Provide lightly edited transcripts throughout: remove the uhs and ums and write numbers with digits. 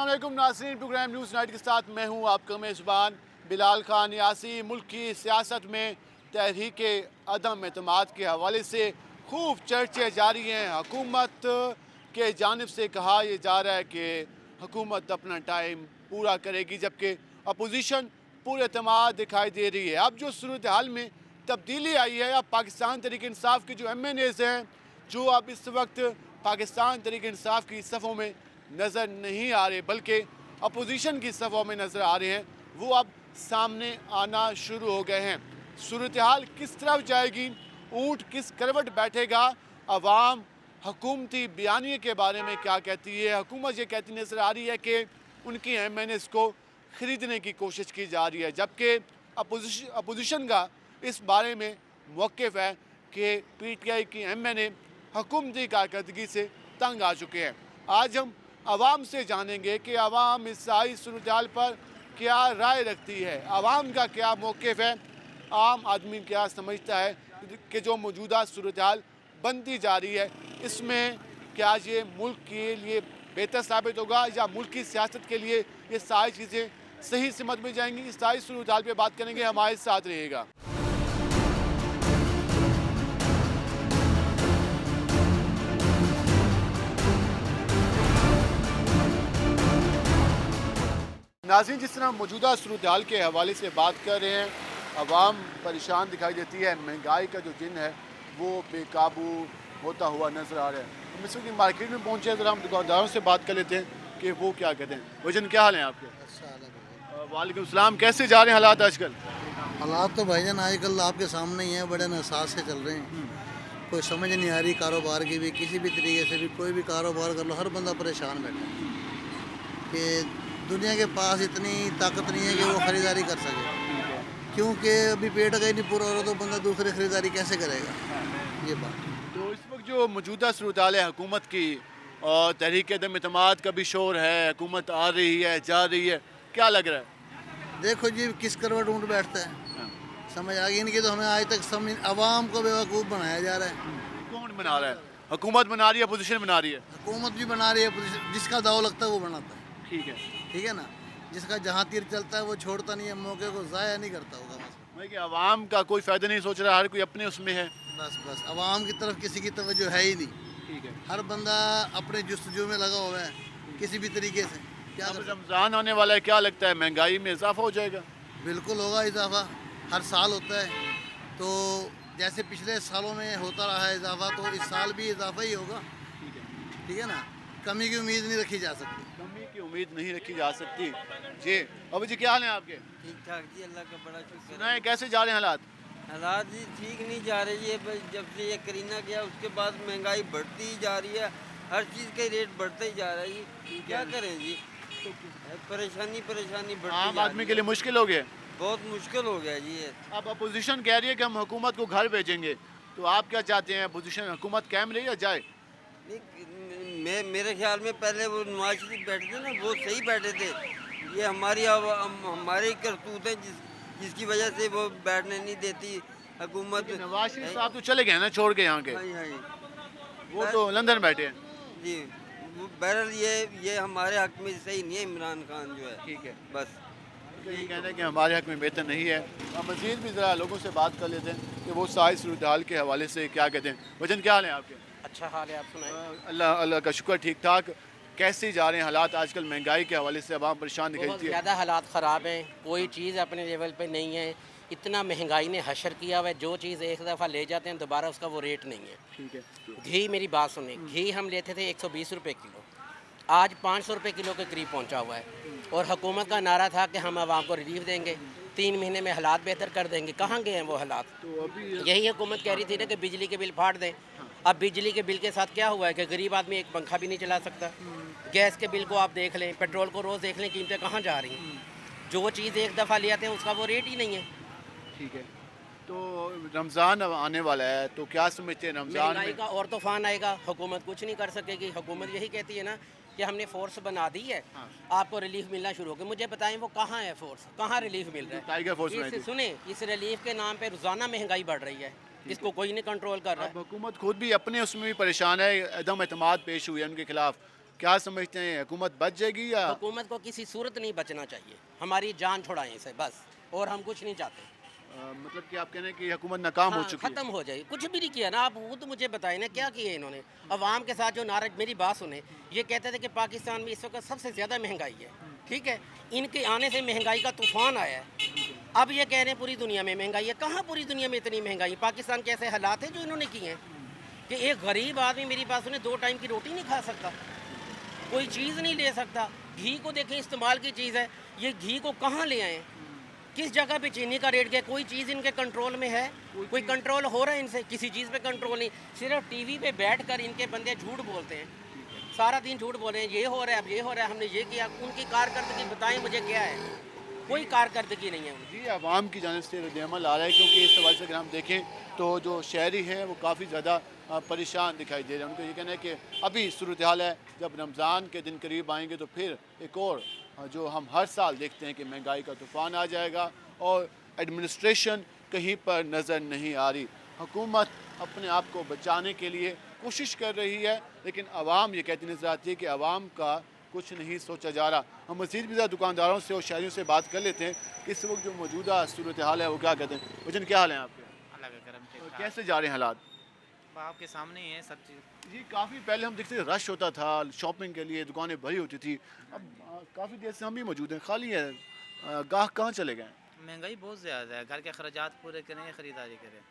अस्सलामुअलैकुम नाज़रीन, programme news night के साथ मैं हूं आपका मेज़बान बिलाल खान यासी। मुल्क की सियासत में तहरीक अदम एतमाद के हवाले से खूब चर्चे जारी हैं। हुकूमत के जानिब से कहा यह जा रहा है कि हुकूमत अपना टाइम पूरा करेगी, जबकि अपोजिशन पूरे एतमाद दिखाई दे रही है। अब जो सूरत हाल में तब्दीली आई है, अब पाकिस्तान तहरीक इंसाफ के जो MNAs हैं, जो अब इस वक्त पाकिस्तान तहरीक इंसाफ की सफ़ों में नज़र नहीं आ रहे बल्कि अपोजिशन की सफ़ों में नज़र आ रहे हैं, वो अब सामने आना शुरू हो गए हैं। सूरत हाल किस तरफ जाएगी, ऊँट किस करवट बैठेगा, अवाम हुकूमती बयानिए के बारे में क्या कहती है। हुकूमत ये कहती नज़र आ रही है कि उनकी MNAs को ख़रीदने की कोशिश की जा रही है, जबकि अपोजिशन का इस बारे में मौक़िफ़ है कि PTI की MNA हुकूमती कारकर्दगी से तंग आ चुके हैं। आज हम आवाम से जानेंगे कि आवाम इस सारी सूरत हाल पर क्या राय रखती है, आवाम का क्या मौक़िफ़ है, आम आदमी क्या समझता है कि जो मौजूदा सूरत हाल बनती जा रही है, इसमें क्या ये मुल्क के लिए बेहतर साबित होगा या मुल्क की सियासत के लिए ये सारी चीज़ें सही सिमत में जाएंगी। इस सारी सूरत हाल पर बात करेंगे, हमारे साथ रहिएगा। नाज़रीन, जिस तरह मौजूदा सूरत हाल के हवाले से बात कर रहे हैं, अवाम परेशान दिखाई देती है, महंगाई का जो जिन है वो बेकाबू होता हुआ नज़र आ रहा है। हम इस वक्त मार्केट में पहुँचे, ज़रा हम दुकानदारों से बात कर लेते हैं कि वो क्या कहते हैं। वजन क्या हाल है आपके? वालेकुम सलाम, कैसे जा रहे हैं हालात आजकल? हालात तो भाईजान आजकल आपके सामने ही हैं, बड़े नसास से चल रहे हैं। कोई समझ नहीं आ रही कारोबार की भी, किसी भी तरीके से भी कोई भी कारोबार कर लो, हर बंदा परेशान बैठा है कि दुनिया के पास इतनी ताकत नहीं है कि वो ख़रीदारी कर सके, क्योंकि अभी पेट का ही नहीं पूरा हो रहा तो बंदा दूसरी ख़रीदारी कैसे करेगा। ये बात तो इस वक्त जो मौजूदा सूरत हाल है हुकूमत की और तहरीक अदम एतमाद का भी शोर है, हुकूमत आ रही है जा रही है, क्या लग रहा है? देखो जी, किस करवट ऊँट बैठता है, समझ आ गई इनकी। तो हमें आज तक समझ, अवाम को बेवकूफ़ बनाया जा रहा है। कौन बना रहा है? हुकूमत बना रही है, अपोजिशन बना रही है? हुकूमत भी बना रही है, जिसका दाव लगता है वो बनाता है। ठीक है, ठीक है ना, जिसका जहाँ तीर चलता है वो छोड़ता नहीं है, मौके को ज़ाया नहीं करता होगा। बस कि आवाम का कोई फ़ायदा नहीं सोच रहा, हर कोई अपने उसमें है। बस अवाम की तरफ किसी की तवज्जो है ही नहीं। ठीक है, हर बंदा अपने जुस्तजू में लगा हुआ है किसी भी तरीके से। क्या अब कर सकते? रमज़ान आने वाला है, क्या लगता है महंगाई में इजाफा हो जाएगा? बिल्कुल होगा इजाफा, हर साल होता है। तो जैसे पिछले सालों में होता रहा है इजाफा, तो इस साल भी इजाफा ही होगा। ठीक है ना, कमी की उम्मीद नहीं रखी जा सकती। कमी की उम्मीद नहीं रखी जा सकती। जी, अब जी क्या हाल है आपके? ठीक ठाक जी, अल्लाह का बड़ा शुक्र सुना है। है कैसे जा रहे हैं हालात? हालात जी ठीक नहीं जा रही है, बस जब से ये करीना गया उसके बाद महंगाई बढ़ती ही जा रही है, हर चीज़ का रेट बढ़ता ही जा रहा है जी। क्या करें जी, परेशानी बढ़ती आम जा आदमी रही के लिए है। मुश्किल हो गया। बहुत मुश्किल हो गया जी ये। अब अपोजिशन कह रही है कि हम हुकूमत को घर भेजेंगे, तो आप क्या चाहते हैं? अपोजिशन हुकूमत कायम रही या जाए? नहीं, मेरे ख्याल में पहले वो नवाज शरीफ बैठे थे ना, वो सही बैठे थे। ये हमारी करतूत है जिसकी वजह से वो बैठने नहीं देती हुकूमत। नवाज शरीफ साहब तो चले गए ना, छोड़ के यहाँ के, हाँ जी, हाँ जी। वो तो लंदन बैठे हैं। जी, बहरहाल ये हमारे हक में सही नहीं है, इमरान खान जो है। ठीक है, बस ये कहना है कि हमारे हक में बेहतर नहीं है। अब मज़ीद भी ज़रा लोगों से बात कर लेते हैं कि वो सारी सूरत हाल के हवाले से क्या कहते हैं। वजन क्या हाल है आपके? अच्छा हाल है, आप सुनाएं। अल्लाह अल्लाह का शुक्र, ठीक ठाक। कैसे जा रहे हैं हालात आजकल? महंगाई के हवाले से आवाम परेशान दिखाई बहुत देती है। ज़्यादा हालात ख़राब हैं, कोई चीज़ अपने लेवल पे नहीं है। इतना महंगाई ने हशर किया हुआ है, जो चीज़ एक दफ़ा ले जाते हैं दोबारा उसका वो रेट नहीं है। ठीक है, घी, मेरी बात सुनिए, घी हम लेते थे 120 रुपये किलो, आज 500 रुपये किलो के करीब पहुंचा हुआ है। और हुकूमत का नारा था कि हम आवाम को रिलीफ देंगे, 3 महीने में हालात बेहतर कर देंगे। कहाँ गए हैं वो हालात? तो अभी यही हुकूमत कह रही थी ना कि बिजली के बिल फाड़ दें। अब बिजली के बिल के साथ क्या हुआ है कि गरीब आदमी एक पंखा भी नहीं चला सकता। गैस के बिल को आप देख लें, पेट्रोल को रोज़ देख लें, कीमतें कहाँ जा रही हैं। जो चीज़ एक दफ़ा ले आते हैं उसका वो रेट ही नहीं है। ठीक है, तो रमज़ान आने वाला है, तो क्या समझते हैं रमज़ान महंगाई में? का और तूफान आएगा, हुकूमत कुछ नहीं कर सकेगी। हुकूमत यही कहती है ना कि हमने फोर्स बना दी है, आपको रिलीफ मिलना शुरू हो गया। मुझे बताएं वो कहाँ है फोर्स, कहाँ रिलीफ मिल रहा है? टाइगर फोर्स बनाई थी। सुने, इस रिलीफ के नाम पे रोज़ाना महंगाई बढ़ रही है, इसको कोई नहीं कंट्रोल कर रहा अब है। हुकूमत खुद भी अपने उसमें भी परेशान है, अदम एतमाद पेश हुई है उनके खिलाफ। क्या समझते हैं, हुकूमत बच जाएगी या हुकूमत को किसी सूरत नहीं बचना चाहिए, हमारी जान छुड़ाएं इसे बस, और हम कुछ नहीं चाहते। मतलब कि आप कह रहे हैं कि हुकूमत नाकाम हो हाँ, चुकी है? खत्म हो जाए, कुछ भी नहीं किया ना। आप वो तो मुझे बताएं ना, क्या किए इन्होंने अवाम के साथ जो नाराज। मेरी बात सुने, ये कहते थे कि पाकिस्तान में इस वक्त सबसे ज़्यादा महंगाई है, ठीक है, इनके आने से महंगाई का तूफान आया है। अब ये कह रहे हैं पूरी दुनिया में महंगाई है। कहाँ पूरी दुनिया में इतनी महंगाई है? पाकिस्तान के ऐसे हालात हैं जो इन्होंने किए हैं कि एक गरीब आदमी, मेरी बात सुने, 2 टाइम की रोटी नहीं खा सकता, कोई चीज़ नहीं ले सकता। घी को देखें, इस्तेमाल की चीज़ है, ये घी को कहाँ ले आए? किस जगह पे चीनी का रेट गया? कोई चीज़ इनके कंट्रोल में है? कोई कंट्रोल हो रहा है इनसे? किसी चीज़ पे कंट्रोल नहीं। सिर्फ टीवी पे बैठकर इनके बंदे झूठ बोलते हैं, सारा दिन झूठ बोल रहे हैं, ये हो रहा है, अब ये हो रहा है, हमने ये किया। उनकी कारकर्दगी बताएं मुझे क्या है? कोई कारकर्दगी नहीं है उनकी। जी, आवाम की जानिब से रद्द-ए-अमल आ रहा है, क्योंकि इस हवाले से अगर हम देखें तो जो शहरी हैं वो काफ़ी ज़्यादा परेशान दिखाई दे रहे हैं। उनको ये कहना है कि अभी सूरत हाल है, जब रमज़ान के दिन करीब आएंगे तो फिर एक और जो हम हर साल देखते हैं कि महंगाई का तूफ़ान आ जाएगा और एडमिनिस्ट्रेशन कहीं पर नज़र नहीं आ रही। हुकूमत अपने आप को बचाने के लिए कोशिश कर रही है, लेकिन आवाम ये कहती नज़र आती है कि आवाम का कुछ नहीं सोचा जा रहा। हम मज़ीद भी ज़्यादा दुकानदारों से और शहरियों से बात कर लेते हैं कि इस वक्त जो मौजूदा सूरत हाल है वो क्या कहते हैं। वजन क्या हाल है आपके? अल्लाह का करम ठीक और ठाक। कैसे जा रहे हैं हालात? आपके सामने ही है सब चीज़। जी, काफ़ी पहले हम देखते थे रश होता था शॉपिंग के लिए, दुकानें भरी होती थी। अब काफ़ी देर से हम भी मौजूद हैं, खाली है। गाहक कहाँ चले गए? महंगाई बहुत ज़्यादा है, घर के अखराजात पूरे करें, ख़रीदारी करें।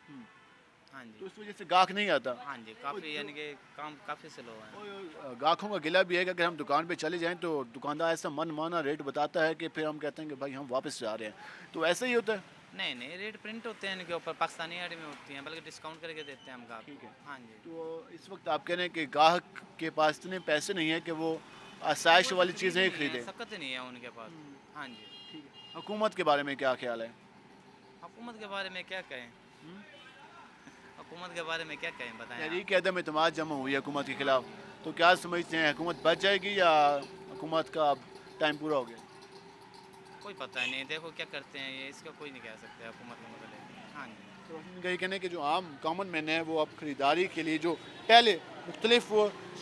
हाँ तो जी, इस वजह से गाहक नहीं आता। हाँ जी, काफ़ी यानी कि काम काफ़ी स्लो है। और गाहकों का गिला भी है कि अगर हम दुकान पे चले जाएं तो दुकानदार ऐसा मनमाना रेट बताता है कि फिर हम कहते हैं कि भाई हम वापस जा रहे हैं। तो ऐसा ही होता है। नहीं नहीं, रेट प्रिंट होते हैं इनके ऊपर, पाकिस्तानी आईडी में होती हैं, बल्कि डिस्काउंट करके देते हैं हम गाहक ठीक है। को। हाँ जी, तो इस वक्त आप कह रहे हैं कि गाहक के पास इतने पैसे नहीं है कि वो आसाइश वाली चीज़ें ही खरीदे। सख्त नहीं है उनके पास। हाँ जी, हुकूमत के बारे में क्या ख्याल है? हुकूमत के बारे में क्या कहें, हुकूमत के बारे में क्या कहें बताएं आप। तहरीक अदम एतमाद जमा हुई है हुकूमत के खिलाफ, तो क्या समझते हैं, हुकूमत बच जाएगी या हुकूमत का टाइम पूरा हो गया? कोई पता नहीं, देखो क्या करते हैं ये, इसका कोई नहीं कह सकते हुकूमत के मतलब। हाँ जी, तो इनका ये कहना है कि जो आम कॉमन मैन है वो अब ख़रीदारी के लिए जो पहले मुख्तलिफ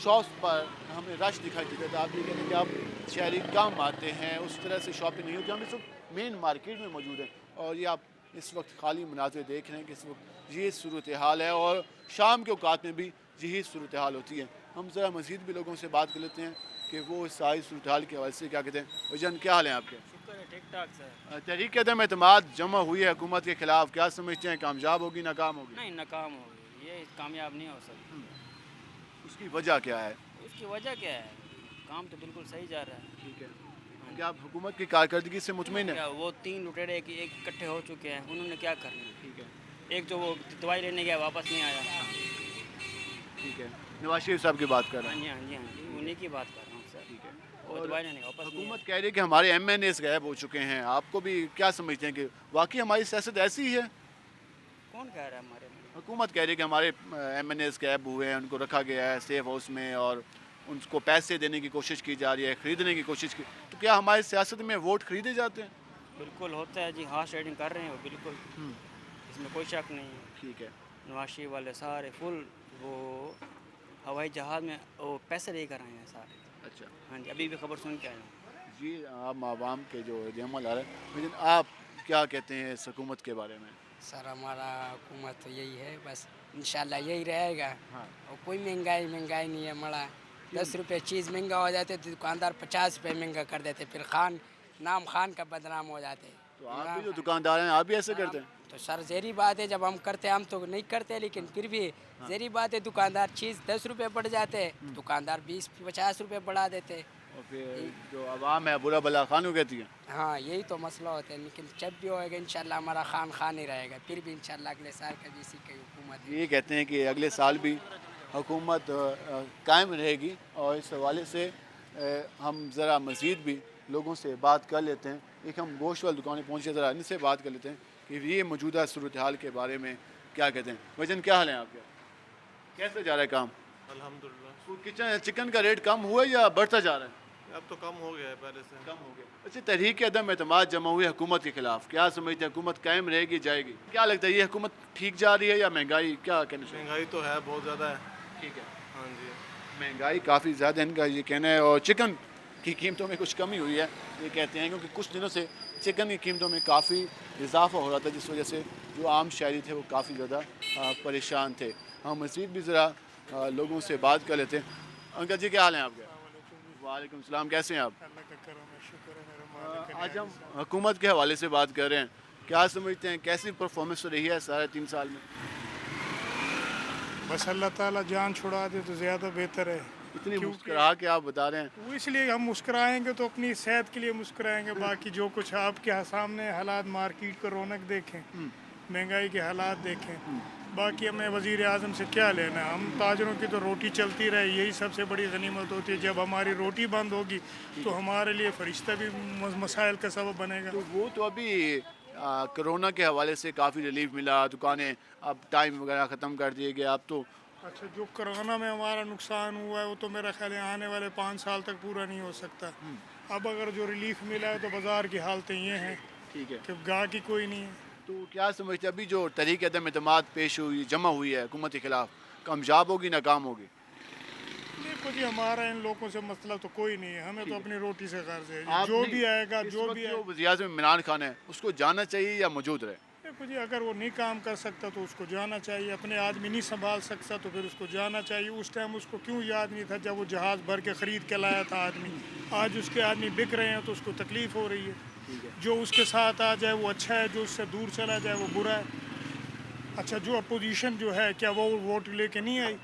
शॉप्स पर हमें रश दिखाई देता था, आप ये कहते हैं कि आप शहरी कम आते हैं, उस तरह से शॉपिंग नहीं होती। हम इस वक्त मेन मार्केट में मौजूद हैं और ये आप इस वक्त खाली मुनाज़िर देख रहे हैं कि इस वक्त ये सूरत हाल है और शाम के औकात में भी यही सूरत हाल होती है। हम ज़रा मज़ीद भी लोगों से बात कर लेते हैं कि वो इस सारी सूरत हाल के हवाले से क्या कहते हैं। वजन क्या हाल है आपके? ठीक ठाक सर। तहरीक अदम एतमाद जमा हुई है हुकूमत के खिलाफ, क्या समझते हैं, कामयाब होगी नाकाम होगी? नहीं, नाकाम हो गई, ये कामयाब नहीं हो सकती। उसकी वजह क्या है? उसकी वजह क्या है? काम तो बिल्कुल सही जा रहा है। ठीक है, क्या आप हुकूमत की कारकर्दगी से मुतमिन है? क्या वो 3 लुटेरे एक इकट्ठे हो चुके हैं, उन्होंने क्या करना है? ठीक है, एक जो वो दवाई लेने गया वापस नहीं आया। ठीक है, नवाज शरीफ साहब की बात कर रहे हाँ हैं। जी, हाँ जी, हाँ जी, उन्हीं की बात कर रहा हूँ सर। ठीक है, वो दवाई लेने गया, वापस नहीं हुकूमत आया। कह रही है कि हमारे MNAs गायब हो चुके हैं, आपको भी क्या समझते हैं कि वाकई हमारी सियासत ऐसी ही है? कौन कह रहा है हमारे में? हुकूमत कह रही है कि हमारे MNAs गायब हुए हैं, उनको रखा गया है सेफ हाउस में और उनको पैसे देने की कोशिश की जा रही है, ख़रीदने की कोशिश की। तो क्या हमारी सियासत में वोट खरीदे जाते हैं? बिल्कुल होता है जी, हार्स राइडिंग कर रहे हैं वो, बिल्कुल, इसमें कोई शक नहीं है। ठीक है, नवाज शरीफ वाले सारे फुल वो हवाई जहाज़ में वो पैसे लेकर आए हैं सारे। अच्छा हाँ जी, अभी भी खबर सुन के आए हैं। जी, आम आवाम के जो रद्द-ए-अमल आ रहा है, लेकिन आप क्या कहते हैं इस हुकूमत के बारे में? सर हमारा हुकूमत तो यही है, बस इंशाल्लाह यही रहेगा। हाँ। और कोई महंगाई नहीं है मड़ा। 10 रुपये चीज़ महंगा हो जाते तो दुकानदार 50 रुपये महंगा कर देते, फिर नाम खान का बदनाम हो जाते। तो आप भी जो दुकानदार हैं, आप भी ऐसे करते हैं? तो सर ज़ेरी बात है, जब हम करते हम तो नहीं करते, लेकिन फिर भी ज़ेरी बात है, दुकानदार चीज़ 10 रुपये बढ़ जाते, दुकानदार 20-50 रुपये बढ़ा देते। और फिर जो आवाम है बुरा भला खानू कहती है। हाँ, यही तो मसला होता है, लेकिन जब भी होएगा इंशाल्लाह हमारा खान ही रहेगा। फिर भी इंशाल्लाह अगले साल का भी इसी की हुकूमत है। ये कहते हैं कि अगले साल भी हुकूमत कायम रहेगी और इस हवाले से हम ज़रा मज़ीद भी लोगों से बात कर लेते हैं। एक हम गोश्त वाली दुकानें पहुँचे, ज़रा इनसे बात कर लेते हैं कि ये मौजूदा सूरत हाल के बारे में क्या कहते हैं। वजन क्या हाल है आपके? कैसे जा रहा है काम? अल्हम्दुलिल्लाह चिकन का रेट कम हुआ या बढ़ता जा रहा है? अब तो कम हो गया है पहले से। कम हो गया। अच्छा, तहरीक अदम एतमाद जमा हुई हुकूमत के खिलाफ, क्या समझते हैं, हुकूमत कायम रहेगी जाएगी? क्या लगता है ये हुकूमत ठीक जा रही है या महंगाई, क्या कहना चाहिए? महंगाई तो है बहुत ज़्यादा है। ठीक है, हाँ जी, महंगाई काफ़ी ज़्यादा इनका ये कहना है, और चिकन की कीमतों में कुछ कमी हुई है ये कहते हैं, क्योंकि कुछ दिनों से चिकन की कीमतों में काफ़ी इजाफा हो रहा था, जिस वजह से जो आम शहरी थे वो काफ़ी ज़्यादा परेशान थे। हम मज़ीद भी ज़रा लोगों से बात कर लेते हैं। अंकल जी क्या हाल है आपके? वालेकुम सलाम, कैसे हैं आप? आज हम हुकूमत के हवाले से बात कर रहे हैं, क्या समझते हैं कैसी परफॉर्मेंस रही है साढ़े 3 साल में? बस अल्लाह ताला जान छुड़ा दे तो ज़्यादा बेहतर है। इतनी मुस्कुरा के आप बता रहे हैं। वो इसलिए हम मुस्कुराएंगे तो अपनी सेहत के लिए मुस्कुराएंगे, बाकी जो कुछ आपके सामने हालात, मार्केट को रौनक देखें, महंगाई के हालात देखें, बाकी हमें वज़ीर आज़म से क्या लेना है। हम ताजरों की तो रोटी चलती रहे, यही सबसे बड़ी गनीमत होती है। जब हमारी रोटी बंद होगी तो हमारे लिए फरिश्ता भी मसाइल का सबब बनेगा। तो वो तो अभी कोरोना के हवाले से काफ़ी रिलीफ मिला, दुकानें अब टाइम वगैरह ख़त्म कर दिए गए। अब तो अच्छा, जो कोरोना में हमारा नुकसान हुआ है वो तो मेरा ख्याल है आने वाले 5 साल तक पूरा नहीं हो सकता। अब अगर जो रिलीफ मिला है तो बाज़ार की हालतें ये हैं, ठीक है, कि गाहकी कोई नहीं है। तो क्या समझते हैं अभी जो तहरीक अदम एतमाद पेश हुई, जमा हुई है हुकूमत के खिलाफ, कामयाब होगी नाकाम होगी? देखो जी, हमारा इन लोगों से मसला तो कोई नहीं है, हमें तो अपनी रोटी से कर्ज है। आप जो नहीं- भी आएगा, इस जो वक्त भी जो आएगा, वज़ीर आज़म इमरान खान है उसको जाना चाहिए या मौजूद रहे? देखो जी, अगर वो नहीं काम कर सकता तो उसको जाना चाहिए। अपने आदमी नहीं संभाल सकता तो फिर उसको जाना चाहिए। उस टाइम उसको क्यों याद नहीं था जब वो जहाज़ भर के ख़रीद के लाया था आदमी। आज उसके आदमी बिक रहे हैं तो उसको तकलीफ़ हो रही है। जो उसके साथ आ जाए वो अच्छा है, जो उससे दूर चला जाए वो बुरा है। अच्छा, जो अपोजिशन जो है, क्या वो वोट लेके नहीं आई?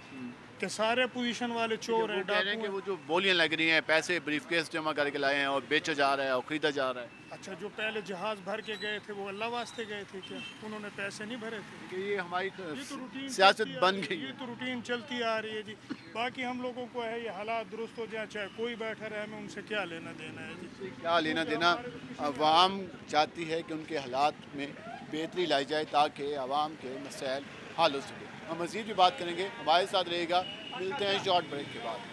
कि सारे अपोजिशन वाले चोर हैं, वो कह रहे हैं डाकू कि हैं। वो जो बोलियां लग रही हैं, पैसे ब्रीफकेस जमा करके लाए हैं और बेचा जा रहा है और ख़रीदा जा रहा है। अच्छा, जो पहले जहाज़ भर के गए थे वो अल्लाह वास्ते गए थे क्या? उन्होंने पैसे नहीं भरे थे? कि ये हमारी ये तो रूटीन सियासत चलती बन आ रही गई है, है। ये तो रूटीन चलती आ रही है जी। बाकी हम लोगों को है ये हालात दुरुस्त हो जाए, चाहे कोई बैठा रहे, हमें उनसे क्या लेना देना है जी। क्या लेना देना, अवाम चाहती है कि उनके हालात में बेहतरी लाई जाए ताकि आवाम के मसाइल हल हो सके। हम मज़ीद भी बात करेंगे, हमारे साथ रहेगा। मिलते हैं शॉर्ट ब्रेक के बाद।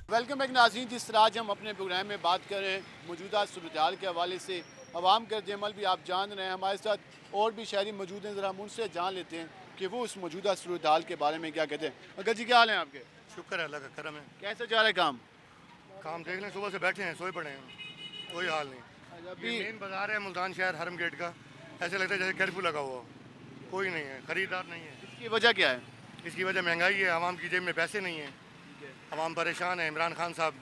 वेलकम बैक नाज़रीन, जिस तरह आज हम अपने प्रोग्राम में बात कर रहे हैं मौजूदा सूरत हाल के हवाले से, अवाम का रद्द-ए-अमल भी आप जान रहे हैं। हमारे साथ और भी शहरी मौजूद हैं, ज़रा हम उनसे जान लेते हैं कि वो उस मौजूदा सूरत हाल के बारे में क्या कहते हैं। अंकल जी क्या हाल है आपके? शुक्र है अल्लाह का करम है। कैसे जा रहा है काम? काम देख लें, सुबह से बैठे हैं, सोए पड़े हैं, कोई हाल नहीं। अभी ये मेन बाजार है मुल्तान शहर हरम गेट का, ऐसे लगता है जैसे कर्फ्यू लगा हुआ हो। कोई नहीं है, ख़रीदार नहीं है। इसकी वजह क्या है? इसकी वजह महंगाई है, आवाम की जेब में पैसे नहीं हैं, आवाम परेशान है। इमरान खान साहब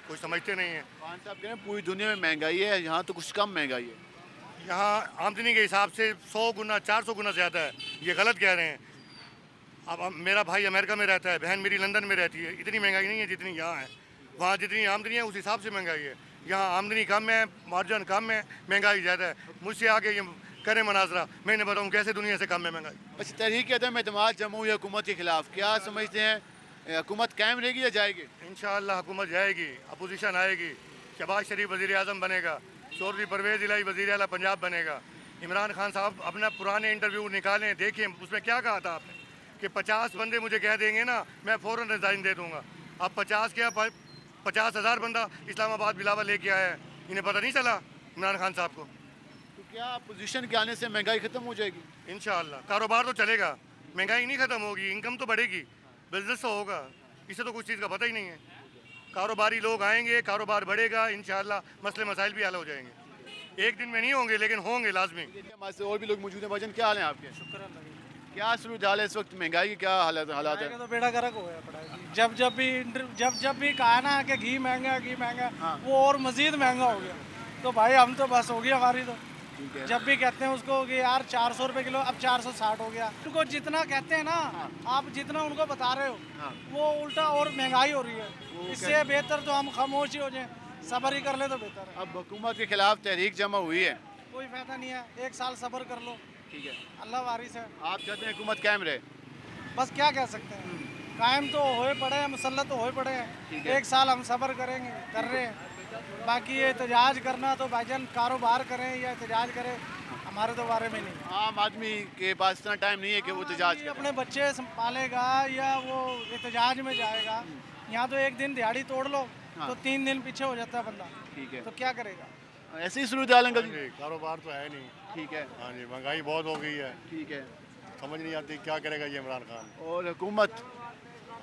कुछ समझते नहीं हैं। खान साहब कह रहे हैं पूरी दुनिया में महंगाई है, यहाँ तो कुछ कम महंगाई है। यहाँ आमदनी के हिसाब से 100 गुना 400 गुना ज़्यादा है, ये गलत कह रहे हैं। अब मेरा भाई अमेरिका में रहता है, बहन मेरी लंदन में रहती है, इतनी महंगाई नहीं है जितनी यहाँ है। वहाँ जितनी आमदनी है उस हिसाब से महंगाई है, यहाँ आमदनी कम है, मार्जिन कम है, महंगाई ज़्यादा है। मुझसे आगे ये करें मनाजरा, मैं नहीं बताऊँ कैसे दुनिया से कम है महंगाई। अच्छा, तहरीक अदम एतमाद जमा हुई हुकूमत के खिलाफ, क्या समझते हैं हुकूमत कायम रहेगी या जाएगी? इंशाअल्लाह हुकूमत जाएगी, अपोजिशन आएगी, शहबाज शरीफ वज़ीर आज़म बनेगा, चौधरी परवेज़ इलाही वज़ीर आला पंजाब बनेगा। इमरान खान साहब अपना पुराने इंटरव्यू निकालें, देखें उसमें क्या कहा था आपने कि 50 बंदे मुझे कह देंगे ना मैं फ़ौरन रिज़ाइन दे दूँगा। अब 50 क्या 50,000 बंदा इस्लामाबाद बिलावा लेके आया है, इन्हें पता नहीं चला इमरान खान साहब को। तो क्या अपोजिशन के आने से महंगाई ख़त्म हो जाएगी? इंशाअल्लाह कारोबार तो चलेगा, महंगाई नहीं ख़त्म होगी, इनकम तो बढ़ेगी, बिजनेस तो होगा। इसे तो कुछ चीज़ का पता ही नहीं है। कारोबारी लोग आएंगे, कारोबार बढ़ेगा, इंशाअल्लाह मसले मसाइल भी हल हो जाएंगे। एक दिन में नहीं होंगे लेकिन होंगे लाजमी। हमारे से और भी लोग मौजूद हैं। भाईजान क्या हाल है आपके? शुक्र क्या सूरत हाल है इस वक्त, महंगाई की क्या हालात है? तो बेड़ा गर्क हो गया पड़ा है। जब भी कहा ना कि घी महंगा वो और मज़ीद महंगा हो गया। तो भाई हम तो बस हो गई हमारी तो। जब भी कहते हैं उसको कि यार 400 रुपये किलो, अब 460 हो गया। उनको जितना कहते हैं ना, आप जितना उनको बता रहे हो वो उल्टा और महंगाई हो रही है। इससे बेहतर तो हम खामोश ही हो जाएं, सब्र ही कर ले तो बेहतर है। अब हुकूमत के खिलाफ तहरीक जमा हुई है, कोई फायदा नहीं है, 1 साल सब्र कर लो, ठीक है। अल्लाह वारिस है। आप चाहते हैं हुकूमत कायम रहे? बस क्या कह सकते हैं, कायम तो होए पड़े हैं, मुसल्लत तो होए पड़े हैं। 1 साल हम सब्र करेंगे, कर रहे हैं, बाकी ये एहतजाज करना तो भाईजान कारोबार करें या एहतजाज करें हमारे तो बारे में नहीं। आम आदमी के पास इतना टाइम नहीं है कि वो एहतजाज करे। अपने बच्चे पालेगा या वो एहतजाज में जाएगा। यहाँ तो एक दिन दिहाड़ी तोड़ लो तो 3 दिन पीछे हो जाता है बंदा। ठीक है, तो क्या करेगा? ऐसे ही सूरत हाल अंकल जी। कारोबार तो है नहीं। ठीक है, हाँ जी, महंगाई बहुत हो गई है, ठीक है। समझ नहीं आती क्या करेगा ये इमरान खान। और हुकूमत?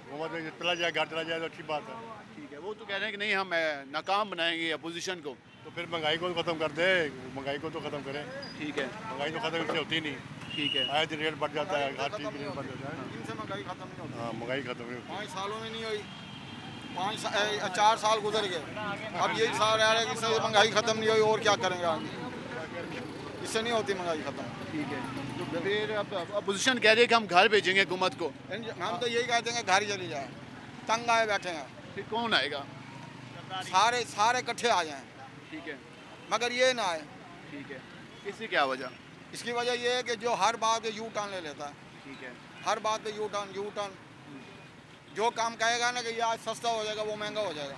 हुकूमत में चला जाए, घर चला जाए तो अच्छी बात है। ठीक है, वो तो कह रहे हैं कि नहीं हम नाकाम बनाएंगे अपोजिशन को। तो फिर महंगाई को खत्म कर दे, महंगाई को तो खत्म करें। ठीक है, महंगाई तो खत्म इससे होती नहीं। ठीक है। आए दिन रेट बढ़ जाता है, हर चीज़ की रेट बढ़ जाता है। इनसे महंगाई खत्म नहीं होती। हाँ, महंगाई खत्म नहीं होती। 5 सालों में नहीं हुई, 4 साल गुजर गए, अब यही साल आ रहा है कि सही महंगाई खत्म नहीं हुई और क्या करेंगे आगे, इससे नहीं होती महंगाई खत्म। ठीक है, तो फिर अब अपोजिशन कह रही है कि हम घर भेजेंगे हुकूमत को। हम तो यही कहते हैं कि घर ही चली जाए, तंग आए बैठे हैं, फिर कौन आएगा? सारे इकट्ठे आ जाएं, ठीक है, मगर ये ना आए। ठीक है, इससे क्या वजह? इसकी वजह ये है कि जो हर बात पे यू टर्न ले लेता है, ठीक है, हर बात पे यू टर्न, जो काम कहेगा ना कि ये आज सस्ता हो जाएगा वो महंगा हो जाएगा।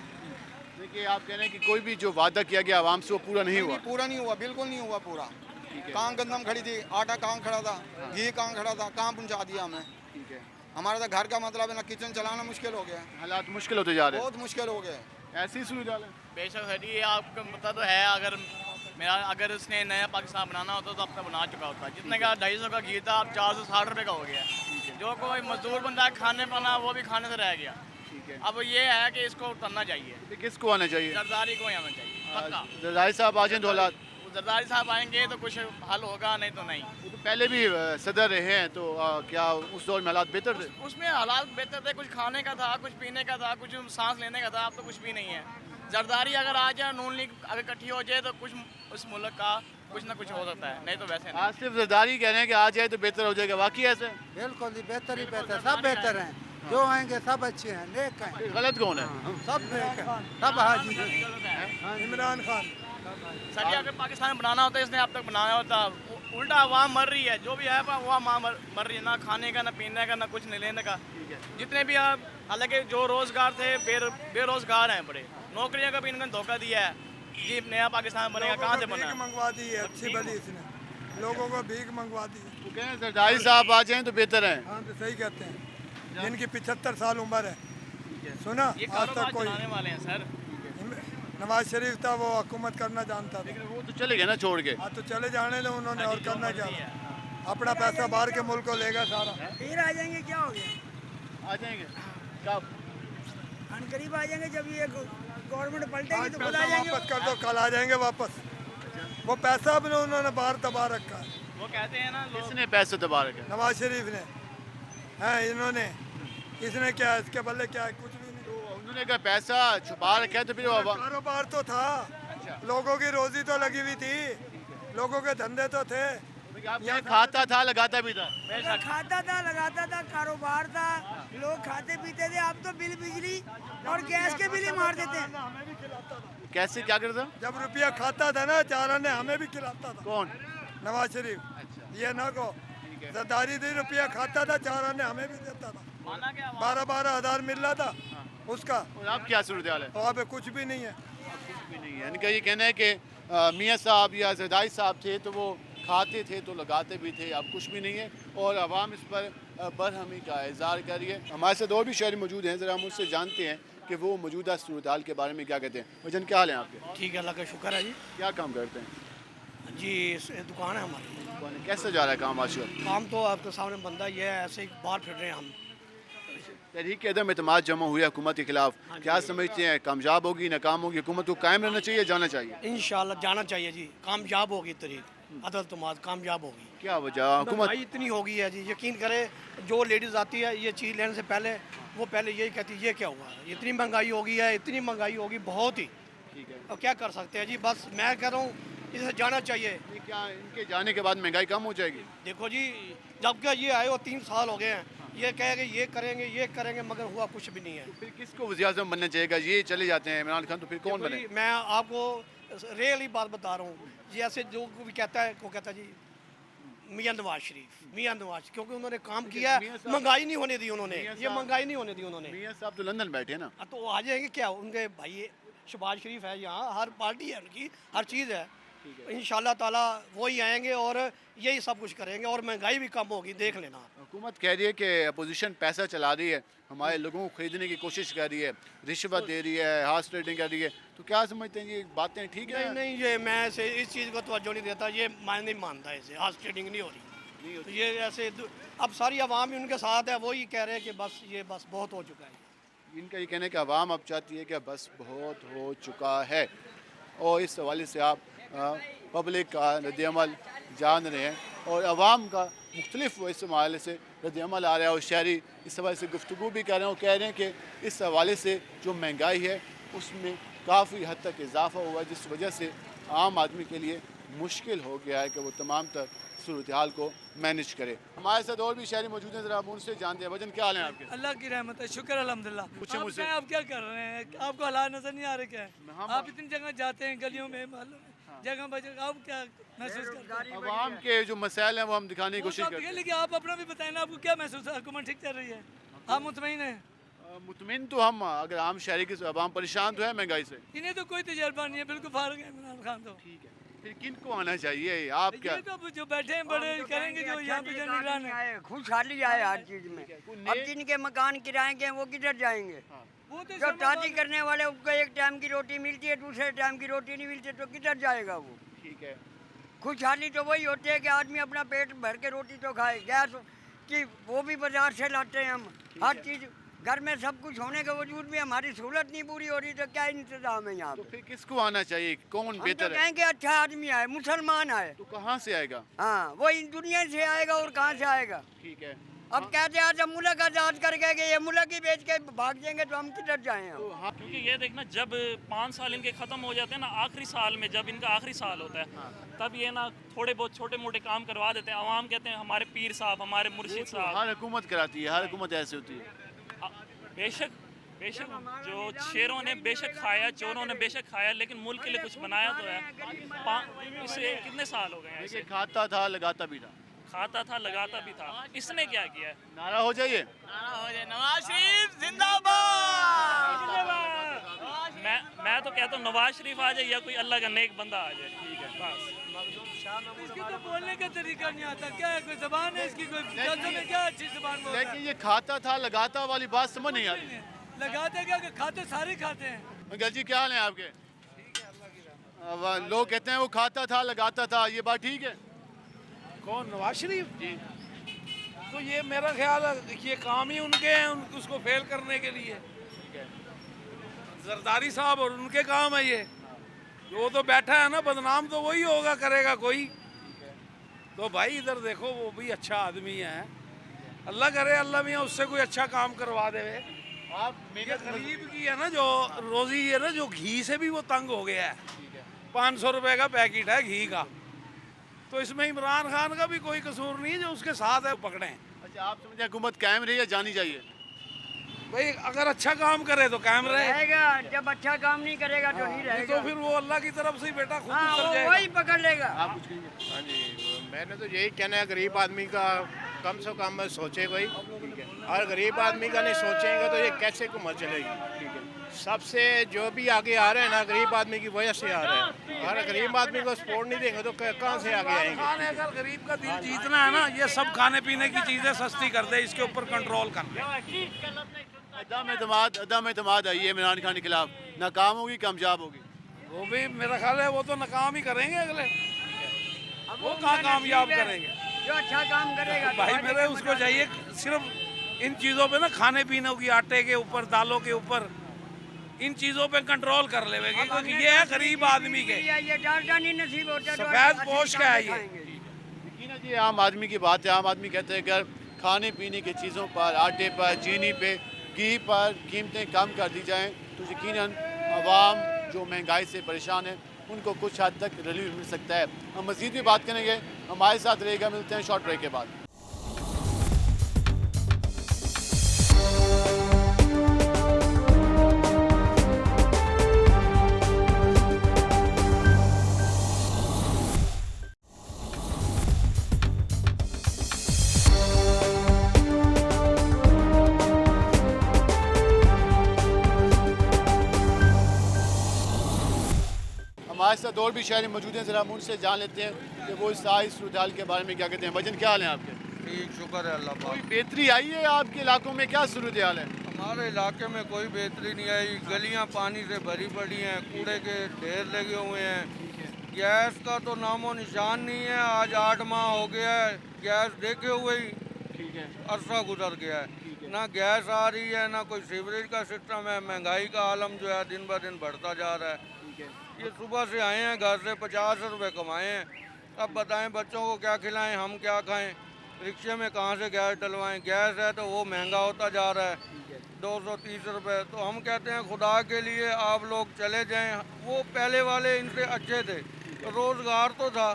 देखिए आप कह रहे हैं कि कोई भी जो वादा किया गया आवाम से वो पूरा नहीं हुआ। पूरा नहीं हुआ, बिल्कुल नहीं हुआ पूरा। ठीक है, कहाँ गंदम खड़ी थी, आटा कहाँ खड़ा था, घी कहाँ खड़ा था, कहाँ पहुँचा दिया हमें। ठीक है, हमारा तो घर का मतलब है ना, किचन चलाना मुश्किल हो गया है, हालात मुश्किल होते जा रहे बहुत मुश्किल हो गया है। हैं। ऐसी सूरत हाल है। बेशक सर ये आपको पता तो है, अगर उसने नया पाकिस्तान बनाना होता तो अब तक बना चुका होता। जितने का 250 का घी था अब 460 रुपये का हो गया। जो कोई मजदूर बंदा खाने पाना वो भी खाने से रह गया। ठीक है, अब ये है कि इसको उतरना चाहिए, फिर किसको आना चाहिए? जरदारी को ही आना चाहिए पक्का। जरदारी साहब आ जाएं तो हालात। जरदारी साहब आएंगे तो कुछ हल होगा, नहीं तो नहीं। वो तो पहले भी सदर रहे हैं, तो क्या उस दौर में हालात बेहतर थे? उसमें हालात बेहतर थे, कुछ खाने का था, कुछ पीने का था, कुछ सांस लेने का था। अब तो कुछ भी नहीं है। जरदारी अगर आ जाए, नून लीग अगर इकट्ठी हो जाए तो कुछ उस मुल्क का कुछ ना कुछ हो सकता है, नहीं तो वैसे नहीं। आज सिर्फ जरदारी कह रहे हैं कि आ जाए तो बेहतर हो जाएगा, वाकई ऐसे? बिल्कुल ही बेहतर, सब बेहतर हैं, जो आएंगे सब अच्छे हैं, नेक हैं। गलत कौन है? सब नेक हैं, सब हाजी हैं। इमरान खान सर अगर पाकिस्तान बनाना होता इसने अब तक बनाया होता। उल्टा आवाम मर रही है, जो भी है वो आवाम मर रही है, ना खाने का, ना पीने का, ना कुछ नहीं लेने का। जितने भी हालांकि जो रोजगार थे बेरोजगार हैं बड़े, नौकरियों का भी इन्होंने धोखा दिया है। ये नया पाकिस्तान बनेगा, कहाँ से बना? मंगवा दी है अच्छी बड़ी इसने, लोगों को भीख मंगवा दी है। तो कह रहे हैं जरदारी साहब आ जाएं तो बेहतर है। हाँ तो सही कहते हैं, जिनकी 75 साल उम्र है। सुना ये आज तक कारोबार कोई चलाने वाले हैं सर। नवाज शरीफ था, वो हुकूमत करना जानता था। लेकिन वो तो चले गए ना छोड़ के। हाँ तो चले जाने दो उन्होंने, और करना क्या? अपना पैसा बाहर के मुल्क को लेगा सारा। फिर आ जाएंगे, क्या हो गया? आ जाएंगे कब? करीब आ जाएंगे, जब ये गवर्नमेंट पलटेगी आज तो खुद आ पैसा जाएंगे। वापस कर दो, कल आ जाएंगे वापस। वो पैसा अपने उन्होंने बाहर दबा रखा है, वो कहते हैं ना लोग, किसने पैसे दबा रखे? नवाज शरीफ ने। हैं इन्होंने, इसने क्या है, इसके बल्ले क्या है? कुछ भी नहीं। तो उन्होंने कहा पैसा छुपा रखा है तो फिर वो कारोबार तो था, लोगों की रोजी तो लगी हुई थी, लोगों के धंधे तो थे। यहाँ खाता था, लगाता भी था। खाता था, लगाता था, कारोबार था, लोग खाते पीते थे। अब तो बिल बिजली और गैस के बिल ही मार देते हैं। कैसे क्या करता? जब रुपया खाता था ना, 4 आने हमें भी खिलाता था। कौन? नवाज शरीफ। ये ना को जरदारी थी, रुपया खाता था, 4 आने हमें भी देता था। 12-12 हज़ार मिल रहा था उसका। और अब क्या सूरत हाल है? तो अब कुछ भी नहीं है। कुछ भी नहीं है। इनका ये कहना है कि मियाँ साहब या जरदारी साहब थे तो वो खाते थे तो लगाते भी थे, अब कुछ भी नहीं है और आवाम इस पर बरहमी का इज़हार कर रही है। हमारे साथ और भी शहरी मौजूद हैं, ज़रा हम उससे जानते हैं कि वो मौजूदा सूरत हाल के बारे में क्या कहते हैं। वजन क्या हाल है आपके? ठीक है, अल्लाह का शुक्र है जी। क्या काम करते हैं जी दुकान है हमारी। कैसे जा रहा है काम आजकल? काम तो आपके सामने बंदा ये है, ऐसे ही बाहर फिर रहे हैं हम। तहरीक अदम एतमाद जमा हुई है हुकूमत के खिलाफ, क्या समझते हैं? कामयाब होगी, नाकाम होगी? हुकूमत को कायम रहना चाहिए, जाना चाहिए? इंशाल्लाह जाना चाहिए जी, कामयाब होगी तरीक अदल तमाद, कामयाब होगी। क्या वजह? हुकूमत महंगाई इतनी हो गई है जी, यकीन करे जो लेडीज़ आती है ये चीज़ लेने से पहले, वो पहले यही कहती है ये क्या हुआ, इतनी महंगाई हो गई है, इतनी महंगाई होगी बहुत ही। ठीक है, अब क्या कर सकते हैं जी, बस मैं कह रहा हूँ इसे जाना चाहिए। ये क्या इनके जाने के बाद महंगाई कम हो जाएगी? देखो जी, जब क्या ये आए वो 3 साल हो गए हैं, ये कहेंगे ये करेंगे मगर हुआ कुछ भी नहीं है। तो फिर किसको वज़ीर-ए-आज़म बनना चाहिएगा? ये चले जाते हैं इमरान खान, तो फिर कौन देखो बने? जी, मैं आपको रियली बात बता रहा हूँ जी, ऐसे जो भी कहता है को कहता है जी मियाँ नवाज शरीफ, मियाँ नवाज, क्योंकि उन्होंने काम किया है, मियाँ साहब- महंगाई नहीं होने दी उन्होंने, मियाँ ये साहब- महंगाई नहीं होने दी उन्होंने। मियाँ साहब तो लंदन बैठे हैं ना। तो वो आ जाएंगे क्या, उनके भाई शहबाज शरीफ है यहाँ, हर पार्टी है उनकी, हर चीज़ है। इंशाल्लाह ताला वही आएंगे और यही सब कुछ करेंगे और महंगाई भी कम होगी, देख लेना आप। हुकूमत कह रही है कि अपोजिशन पैसा चला रही है, हमारे लोगों को खरीदने की कोशिश कर रही है, रिश्वत दे रही है, हार्स ट्रेडिंग कर रही है, तो क्या समझते हैं ये बातें ठीक है? नहीं, ये मैं ऐसे इस चीज़ को तवज्जो नहीं देता, ये मैं नहीं मानता, इसे हार्स ट्रेडिंग नहीं हो रही। तो ये ऐसे अब सारी आवाम ही उनके साथ है, वही कह रहे हैं कि बस बहुत हो चुका है। इनका ये कहने कि आवाम अब चाहती है कि बस बहुत हो चुका है, और इस हवाले से आप पब्लिक का रद्दअमल जान रहे हैं और आवाम का मुख्तलिफ इस हवाले से रद्दअमल आ रहा है और शहरी इस हवाले से गुफ्तगू भी कर रहे हैं और कह रहे हैं कि इस हवाले से जो महंगाई है उसमें काफ़ी हद तक इजाफा हुआ है, जिस वजह से आम आदमी के लिए मुश्किल हो गया है कि वो तमाम तर सूरत हाल को मैनेज करे। हमारे साथ और भी शहरी मौजूद हैं, ज़रा उनसे जानते हैं। वजन क्या हाल है आपके? अल्लाह की रहमत है, शुक्र अल्हम्दुलिल्लाह। पूछे मुझसे। आप क्या कर रहे हैं? आपको हालात नजर नहीं आ रहे क्या? आप इतनी जगह जाते हैं, गलियों में मालूम है, जगह बजगह, आप क्या महसूस करते हैं? आवाम के जो मसाइल हैं वो हम दिखाने की कोशिश करते हैं, लेकिन आप अपना भी बताएं ना, आपको क्या महसूस है? हुकूमत ठीक चल रही है, आप मुतमईन हैं? मुतमिन तो हम, अगर आम शहरी की आवाम परेशान तो है महंगाई से, इन्हें तो कोई तजर्बा नहीं है, बिल्कुल फारग है इमरान खान तो। ठीक है, फिर किन को आना चाहिए? आप क्या ये तो जो बैठे हैं बड़े करेंगे, जो यहाँ पे जो निगरान है, खुशहाली आए हर चीज़ में। अब जिनके मकान किराए के वो किधर जाएंगे? वो तो जो शादी करने वाले उनको एक टाइम की रोटी मिलती है, दूसरे टाइम की रोटी नहीं मिलती, तो किधर जाएगा वो? ठीक है, खुशहाली तो वही होती है कि आदमी अपना पेट भर के रोटी तो खाए। गैस की वो भी बाजार से लाते हैं हम, हर चीज़ घर में सब कुछ होने के बावजूद भी हमारी सहूलत नहीं पूरी हो रही, तो क्या इंतजाम है यहाँ तो पे? फिर किसको आना चाहिए? कौन हम बेहतर तो है? कहेंगे अच्छा आदमी आए, मुसलमान आए। तो कहाँ से आएगा? हाँ, वो इन दुनिया से आएगा और कहाँ से आएगा? ठीक है, अब कहते हैं जब मुल्क आजाद कर गए कि ये मुल्क ही बेच के भाग जाएंगे, तो हम किधर जाएं? हम क्योंकि ये देखना, जब 5 साल इनके ख़त्म हो जाते हैं ना, आखिरी साल में जब इनका आखिरी साल होता है, तब ये ना थोड़े बहुत छोटे मोटे काम करवा देते हैं। आवाम कहते हैं हमारे पीर साहब, हमारे मुर्शिद साहब। हर हुकूमत कराती है, हर हुकूमत ऐसे होती है। बेशक बेशक जो शेरों ने बेशक खाया, चोरों ने बेशक खाया, लेकिन मुल्क के लिए कुछ बनाया तो है। इसे कितने साल हो गए हैं? देखिए, खाता था लगाता भी था, खाता था लगाता भी था। इसने क्या किया है? नारा हो जाइए, नवाज शरीफ जिंदाबाद। मैं तो कहता हूँ नवाज शरीफ आ जाए या कोई अल्लाह का नेक बंदा आ जाए, ठीक है बस। इसकी तो बोलने का तरीका नहीं आता, क्या है, कोई जबान है इसकी, कोई में क्या अच्छी जबान बोल रहा है? लेकिन ये खाता था लगाता वाली बात समझ नहीं आती। लगाते क्या कि खाते सारे खाते हैं। अंकल जी क्या हाल है आपके? लोग कहते हैं वो खाता था लगाता था, ये बात ठीक है? कौन, नवाज शरीफ जी? तो ये मेरा ख्याल है, देखिए काम ही उनके हैं, उसको फेल करने के लिए। जरदारी साहब और उनके काम है ये, वो तो बैठा है ना, बदनाम तो वही होगा, करेगा कोई। तो भाई इधर देखो, वो भी अच्छा आदमी है, अल्लाह करे अल्लाह मियाँ उससे कोई अच्छा काम करवा दे। आप मेरे गरीब की है ना जो रोजी है ना, जो घी से भी वो तंग हो गया है। 500 रुपए का पैकेट है घी का, तो इसमें इमरान खान का भी कोई कसूर नहीं है, जो उसके साथ है पकड़े। अच्छा, आप समझे हुकूमत कायम रही या जानी चाहिए? भाई अगर अच्छा काम करे तो कायम रहेगा, जब अच्छा काम नहीं करेगा तो नहीं रहेगा। तो फिर वो अल्लाह की तरफ से ही बेटा खुद हाँ, उतर जाएगा, वही पकड़ लेगा। आप कुछ कहेंगे? हाँ जी, मैंने तो यही कहना है, गरीब आदमी का कम से कम सोचे कोई, और गरीब आदमी का नहीं सोचेंगे तो ये कैसे घुमा चलेगी? सबसे जो भी आगे आ रहे हैं ना, गरीब आदमी की वजह से आ रहे हैं। अगर गरीब आदमी को सपोर्ट नहीं देंगे तो कहाँ से आगे आएंगे? अगर गरीब का दिल जीतना है ना, ये सब खाने पीने की चीज़ें सस्ती कर दे, इसके ऊपर कंट्रोल कर दे। अदम एतमाद आई है इमरान खान के खिलाफ, नाकाम होगी कामयाब होगी? वो भी मेरा ख्याल है वो तो नाकाम ही करेंगे अगले, वो कहाँ कामयाब करेंगे? जो अच्छा काम करेगा भाई मेरे उसको चाहिए सिर्फ इन चीज़ों पे ना, खाने पीने की, आटे के ऊपर, दालों के ऊपर, इन चीज़ों पे कंट्रोल कर ले, क्योंकि ये है गरीब आदमी के सफेद पोश का है ये। जी आम आदमी की बात है, आम आदमी कहते हैं अगर खाने पीने की चीज़ों पर, आटे पर, चीनी पे, घी पर कीमतें कम कर दी जाएं तो यकीनन आवाम जो महंगाई से परेशान है उनको कुछ हद तक रिलीफ मिल सकता है। हम मज़ीद भी बात करेंगे, हमारे साथ रहेगा। मिलते हैं शॉर्ट ब्रेक के बाद। हमारे साथ और भी शहरी मौजूद हैं, ज़रा हम उनसे जान लेते हैं कि वो इस सारी सूरत हाल के बारे में क्या कहते हैं। भजन क्या हाल है आपके? ठीक, शुक्र है अल्लाह कोई पाक। बेहतरी आई है आपके इलाकों में, क्या सूरत हाल है? हमारे इलाके में कोई बेहतरी नहीं आई, गलियां पानी से भरी पड़ी हैं, कूड़े के ढेर लगे हुए हैं, गैस का तो नामो निशान नहीं है। आज 8 माह हो गया है गैस देखे हुए ही, ठीक है, अरसा गुजर गया है, ना गैस आ रही है ना कोई सीवरेज का सिस्टम है। महंगाई का आलम जो है दिन ब दिन बढ़ता जा रहा है। ये सुबह से आए हैं घर से 50 रुपये कमाए हैं, अब बताएं बच्चों को क्या खिलाएं, हम क्या खाएं, रिक्शे में कहाँ से गैस डलवाएं। गैस है तो वो महंगा होता जा रहा है, 230 रुपये। तो हम कहते हैं खुदा के लिए आप लोग चले जाएं, वो पहले वाले इनसे अच्छे थे, रोज़गार तो था।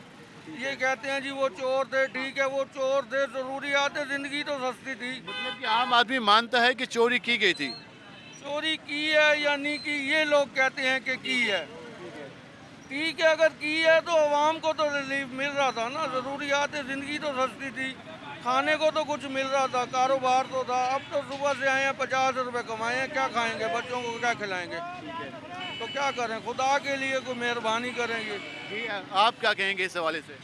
ये कहते हैं जी वो चोर थे, ठीक है वो चोर थे, ज़रूरियात ज़िंदगी तो सस्ती थी। मतलब कि आम आदमी मानता है कि चोरी की गई थी? चोरी की है या नहीं की, ये लोग कहते हैं कि की है। ठीक है, अगर की है तो आवाम को तो रिलीफ मिल रहा था ना, ज़रूरियात ज़िंदगी तो सस्ती थी, खाने को तो कुछ मिल रहा था, कारोबार तो था। अब तो सुबह से आए हैं 50 रुपये कमाए हैं, क्या खाएंगे, बच्चों को क्या खिलाएंगे, तो क्या करें, खुदा के लिए कोई मेहरबानी करेंगे। जी, आप क्या कहेंगे इस हवाले से?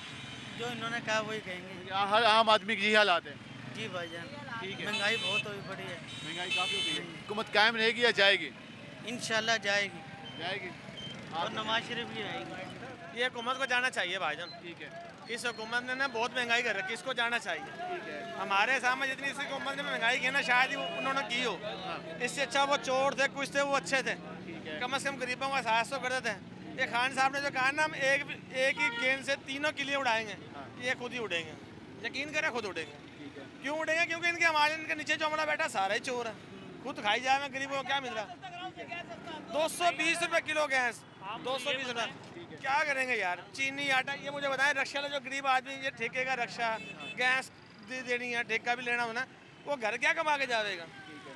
जो इन्होंने कहा वही कहेंगे। हर आम आदमी की यही हालात है। जी भाईजान, ठीक है, महंगाई बहुत हुई पड़ी है। महंगाई काफ़ी हो गई है। हुकूमत कायम रहेगी या जाएगी? इंशाल्लाह जाएगी, जाएगी। और नवाज शरीफ भी आएगी। ये हुकूमत को जाना चाहिए भाईजान। ठीक है, इस हुकूमत ने ना बहुत महंगाई कर रखी है, इसको जाना चाहिए। ठीक है, हमारे सामने जितनी इस हुकूमत ने महंगाई की ना, शायद ही उन्होंने की हो। इससे अच्छा वो चोर थे, कुछ थे, वो अच्छे थे, कम से कम गरीबों का एहसास तो करते थे। ये खान साहब ने जो कहा ना, हम एक ही गेंद से तीनों किले उड़ाएंगे, ये खुद ही उड़ेंगे, यकीन करें खुद उड़ेंगे। क्यों उड़ेंगे? क्योंकि इनके नीचे जो हमारा बैठा सारा ही चोर है, खुद खाई जाए में गरीबों को क्या मिल रहा? 220 रुपये किलो गैस, 220 रुपये, क्या करेंगे यार? चीनी आटा, ये मुझे बताएं, रक्षा जो गरीब आदमी ये ठेके का रक्षा गैस देनी है, ठेका भी लेना होना, वो घर क्या कमा के जाएगा?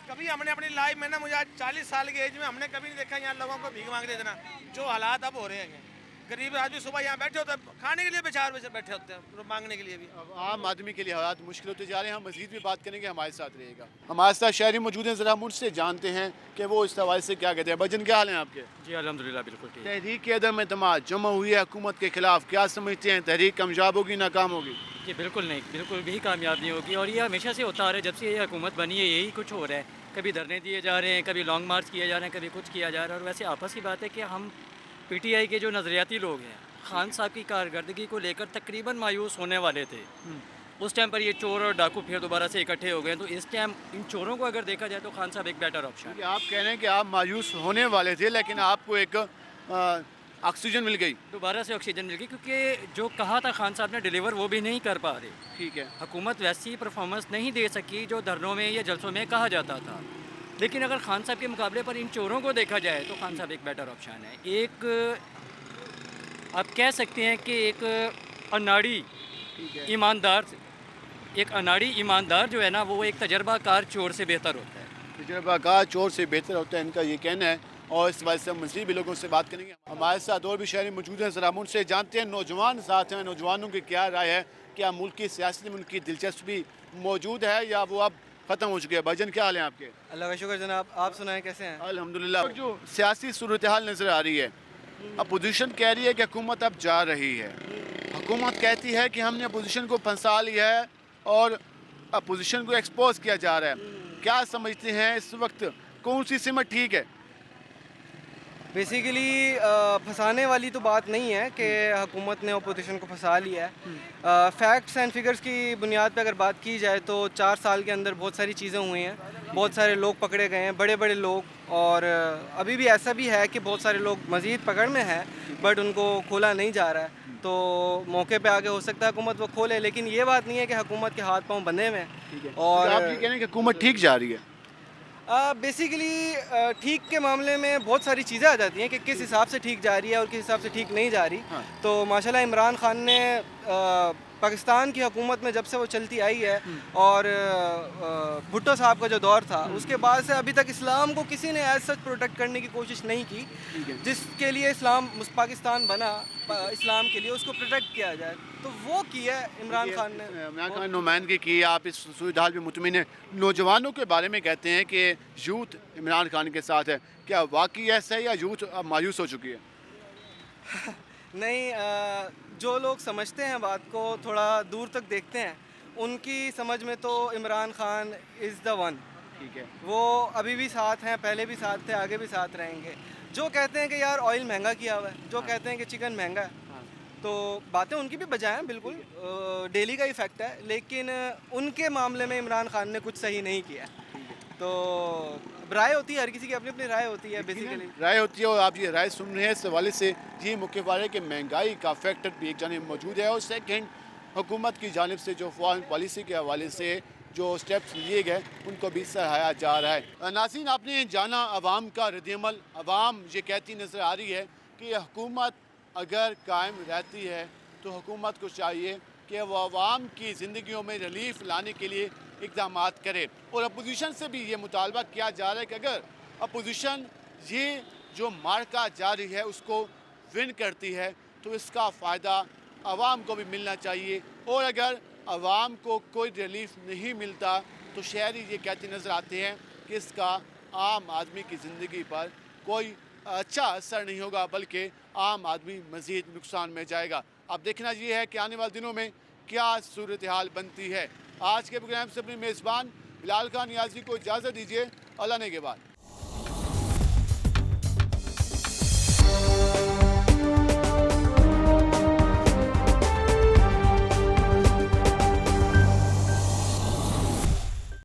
कभी हमने अपनी लाइफ में ना, मुझे आज 40 साल की एज में हमने कभी नहीं देखा यहाँ लोगों को भीख मांगते देना। जो हालात अब हो रहे हैं, गरीब आदमी सुबह यहाँ बैठे होते हैं, खाने के लिए बेचार बैठे होते हैं, मांगने के लिए भी। अब आम आदमी के लिए हालात मुश्किल होते जा रहे हैं। हम मजीद भी बात करेंगे, हमारे साथ रहेगा। हमारे साथ शहरी मौजूद हैं, ज़रा हम उनसे जानते हैं कि वो इस हवाले से क्या कहते हैं। भजन क्या हाल है आपके? जी अल्हम्दुलिल्लाह बिल्कुल ठीक। तहरीक अदम एतमाद जमा हुई है हुकूमत के खिलाफ, क्या समझते हैं? तहरीक कामयाब होगी, नाकाम होगी? जी बिल्कुल नहीं, बिल्कुल भी कामयाब नहीं होगी, और ये हमेशा से होता आ रहा है, जब से ये हुकूमत बनी है यही कुछ हो रहा है। कभी धरने दिए जा रहे हैं, कभी लॉन्ग मार्च किए जा रहे हैं, कभी कुछ किया जा रहा है। और वैसे आपस की बात है कि हम PTI के जो नज़रियाती लोग हैं, खान साहब की कारकर्दगी को लेकर तकरीबन मायूस होने वाले थे। उस टाइम पर ये चोर और डाकू फिर दोबारा से इकट्ठे हो गए, तो इस टाइम इन चोरों को अगर देखा जाए तो खान साहब एक बेटर ऑप्शन है। आप कह रहे हैं कि आप मायूस होने वाले थे, लेकिन आपको एक ऑक्सीजन मिल गई, दोबारा से ऑक्सीजन मिल गई, क्योंकि जो कहा था खान साहब ने डिलीवर वो भी नहीं कर पा रहे। ठीक है, हुकूमत वैसी परफॉर्मेंस नहीं दे सकी जो धरनों में या जलसों में कहा जाता था। लेकिन अगर खान साहब के मुकाबले पर इन चोरों को देखा जाए तो खान साहब एक बेटर ऑप्शन है। एक आप कह सकते हैं कि एक अनाड़ी ईमानदार जो है ना, वो एक तजर्बाकार चोर से बेहतर होता है। तजर्बाकार चोर से बेहतर होता है, इनका ये कहना है। और इस वजह से हम मज़ीद भी लोगों से बात करेंगे। हमारे साथ और भी शहरी मौजूद हैं, ज़रा हम उनसे जानते हैं। नौजवान साथ हैं, नौजवानों की क्या राय है? क्या मुल्क की सियासत में उनकी दिलचस्पी मौजूद है या वो अब ख़त्म हो चुकी है? भजन क्या हाल है आपके? अल्लाह का शुक्र जनाब, आप सुनाएं कैसे हैं? अल्हम्दुलिल्लाह। जो सियासी सूरत हाल नज़र आ रही है, अपोजिशन कह रही है कि हुकूमत अब जा रही है, हुकूमत कहती है कि हमने अपोजिशन को फंसा लिया है और अपोजिशन को एक्सपोज किया जा रहा है। क्या समझते हैं इस वक्त कौन सी सिमत ठीक है? बेसिकली फंसाने वाली तो बात नहीं है कि हुकूमत ने अपोजिशन को फंसा लिया है। फैक्ट्स एंड फिगर्स की बुनियाद पर अगर बात की जाए तो 4 साल के अंदर बहुत सारी चीज़ें हुई हैं, बहुत सारे लोग पकड़े गए हैं, बड़े बड़े लोग, और अभी भी ऐसा भी है कि बहुत सारे लोग मज़ीद पकड़ में हैं बट उनको खोला नहीं जा रहा है। तो मौके पे आगे हो सकता है हुकूमत वो खोले, लेकिन ये बात नहीं है कि हुकूमत के हाथ पाँव बंधे हुए हैं। और आप ये कह रहे हैं कि हुकूमत ठीक जा रही है? बेसिकली ठीक के मामले में बहुत सारी चीज़ें आ जाती हैं कि किस हिसाब से ठीक जा रही है और किस हिसाब से ठीक नहीं जा रही। तो माशाल्लाह इमरान खान ने पाकिस्तान की हुकूमत में जब से वो चलती आई है और भुट्टो साहब का जो दौर था उसके बाद से अभी तक इस्लाम को किसी ने एज सच प्रोटेक्ट करने की कोशिश नहीं की, जिसके लिए इस्लाम पाकिस्तान बना, इस्लाम के लिए उसको प्रोटेक्ट किया जाए, तो वो किया इमरान खान ने। इमरान खान नुमाइंदगी की, आप इस सूरत हाल में मुतमिन हैं। नौजवानों के बारे में कहते हैं कि यूथ इमरान खान के साथ है, क्या वाकई ऐसा है या यूथ अब मायूस हो चुकी है? नहीं, जो लोग समझते हैं बात को, थोड़ा दूर तक देखते हैं, उनकी समझ में तो Imran Khan is the one. ठीक है, वो अभी भी साथ हैं, पहले भी साथ थे, आगे भी साथ रहेंगे। जो कहते हैं कि यार ऑयल महंगा किया हुआ है, जो कहते हैं कि चिकन महंगा है, तो बातें उनकी भी बजाय हैं, बिल्कुल डेली का इफेक्ट है, लेकिन उनके मामले में इमरान खान ने कुछ सही नहीं किया। तो राय होती है, हर किसी की अपनी अपनी राय होती है, बेसिकली राय होती है। और आप ये राय सुन रहे हैं, इस हवाले से ये मुख्य वाले कि महंगाई का फैक्टर भी एक जानिब मौजूद है और सेकंड हुकूमत की जानिब से जो फॉरेन पॉलिसी के हवाले से जो स्टेप्स लिए गए उनको भी सराहाया जा रहा है। नाज़रीन, आपने जाना अवाम का रद्दअमल। अवाम ये कहती नज़र आ रही है कि हुकूमत अगर कायम रहती है तो हुकूमत को चाहिए कि वो अवाम की ज़िंदगियों में रिलीफ लाने के लिए इक़दाम करे। और अपोजिशन से भी ये मुतालबा किया जा रहा है कि अगर अपोजिशन ये जो मार्का जारी है उसको विन करती है तो इसका फ़ायदा अवाम को भी मिलना चाहिए। और अगर अवाम को कोई रिलीफ नहीं मिलता तो शहरी ये कहते नज़र आते हैं कि इसका आम आदमी की ज़िंदगी पर कोई अच्छा असर नहीं होगा, बल्कि आम आदमी मज़ीद नुकसान में जाएगा। अब देखना ये है कि आने वाले दिनों में क्या सूरत हाल बनती है। आज के प्रोग्राम से अपनी मेज़बान बिलाल खान नियाज़ी को इजाज़त दीजिए। अल्लाह ने के बाद।